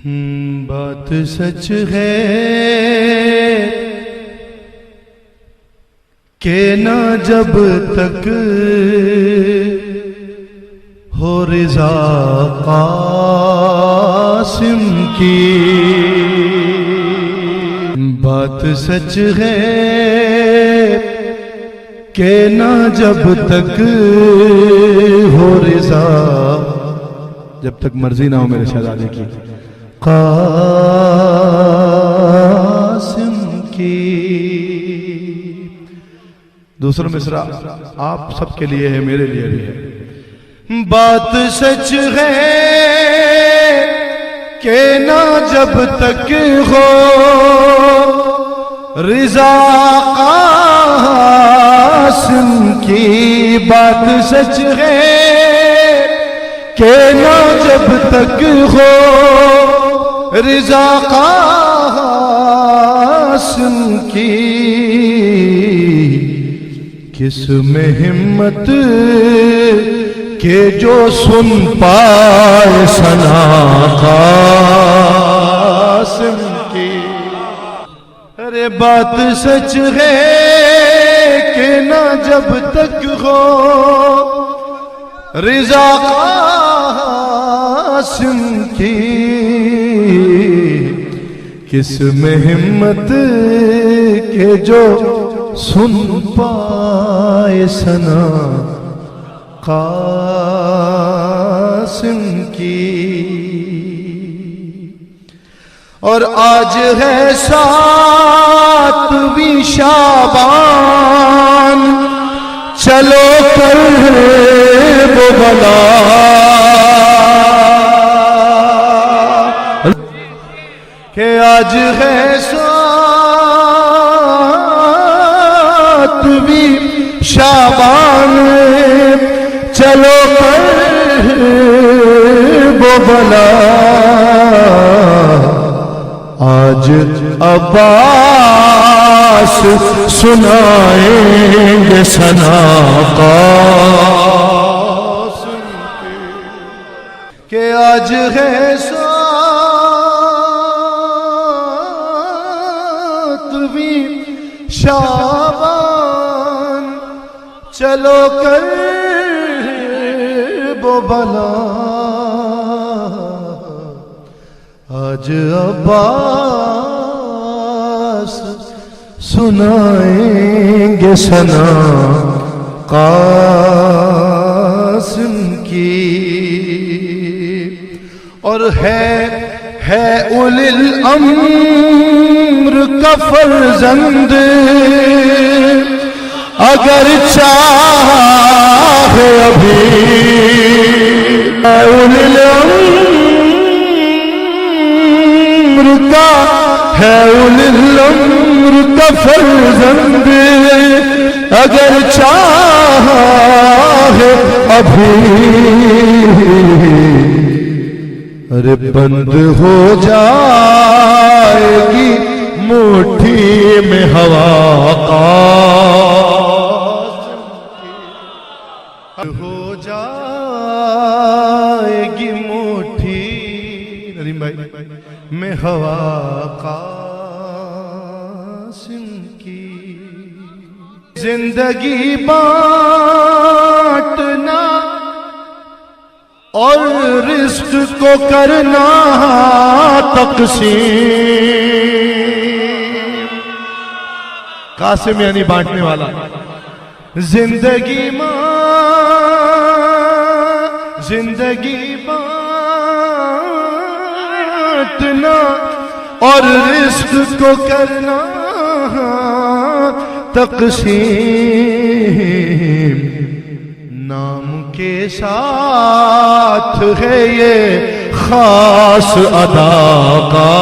بات سچ ہے کہ نہ جب تک ہو رضا قاسم کی، بات سچ ہے کہ نہ جب تک ہو رضا، جب تک مرضی نہ ہو میرے شہزادے کی، قاسم کی۔ دوسرا مصرع آپ سب کے لیے ہے، میرے لیے بھی ہے۔ بات سچ ہے کہ نہ جب تک ہو رضا قاسم کی، بات سچ ہے کہ نہ جب تک ہو رضا قاسم کی، کس میں ہمت کہ جو سن پائے ثنا قاسم کی۔ ارے بات سچ ہے کہ نہ جب تک ہو رضا قاسم کی، کس میں ہمت کہ جو سن پائے ثنا قاسم کی۔ اور آج ہے 7ویں شعبان، چلو کر وہ بلا، کہ آج ہے 7ویں شعبان، چلو کر وہ بلا، آج عباس سنائیں گے ثنا قاسم کی، کہ آج ہے 7ویں شعبان، چلو کر وہ بلا، آج عباس سنائیں گے ثنا قاسم کی۔ اور ہے اولی الامر کا فرزند، اگر چاہے ابھی، اولی الامر کا ہے، اولی الامر کا فرزند، اگر چاہے ابھی، ارے بند ہو جائے گی مٹھی میں ہوا قاسم کی، ہو جائے گی مٹھی ندیم بھائی میں ہوا قاسم کی۔ زندگی بانٹنا اور رزق کو کرنا تقسیم، قاسم یعنی بانٹنے والا۔ زندگی بانٹنا اور رزق کو کرنا تقسیم، نام کے ساتھ ہے یہ خاص ادا کا،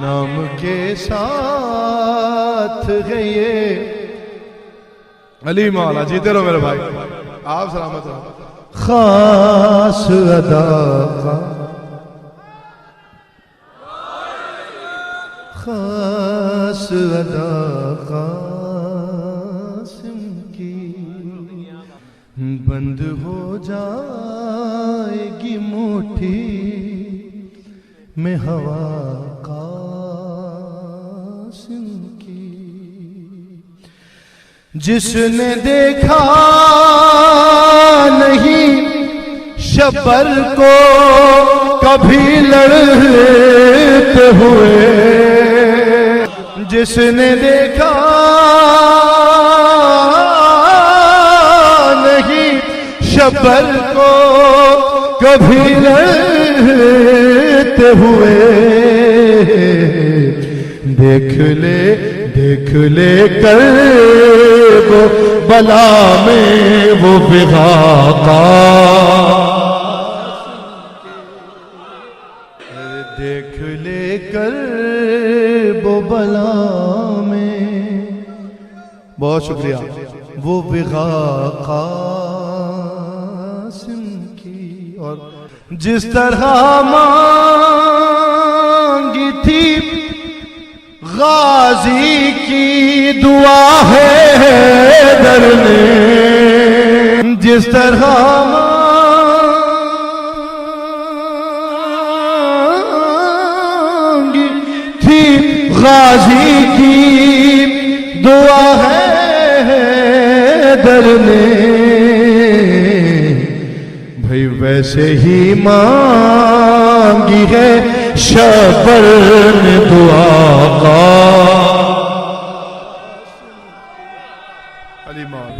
نام کے ساتھ ہے یہ۔ علی مولا جیتے رہو میرے بھائی، آپ سلامت رہو۔ خاص ادا کا، خاص ادا قاسم کی، بند ہو جائے گی مٹھی میں ہوا قاسم کی، جس نے دیکھا نہیں شبر کو کبھی لڑتے ہوئے، جس نے دیکھا نہیں شبر کو کبھی لڑتے ہوئے، دیکھ لے کر وہ بلا میں وہ بغاقا، دیکھ لے کر وہ بلا میں، بہت شکریہ، وہ بغاقا قاسم کی، اور جس طرح مانگی تھی غازی کی دعا ہے حیدر نے، جس طرح مانگی تھی غازی کی دعا ہے حیدر نے، بھئی ویسے ہی مانگی ہے شبر نے دعا کا،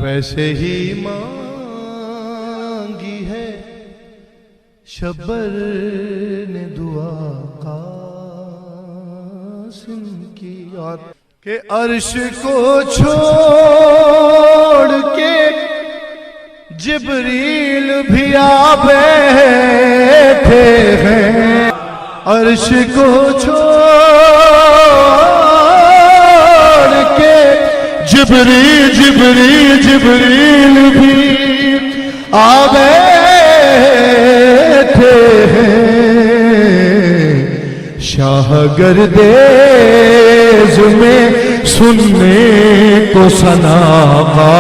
ویسے ہی مانگی ہے شبر نے دعا قاسم کی، اور کہ عرش کو چھوڑ کے جبریل بھی آ بیٹھے ہیں، عرش کو چھوڑ کے جبریل بھی آ بیٹھے ہیں، شاہ گردیز میں سننے کو ثنا کا،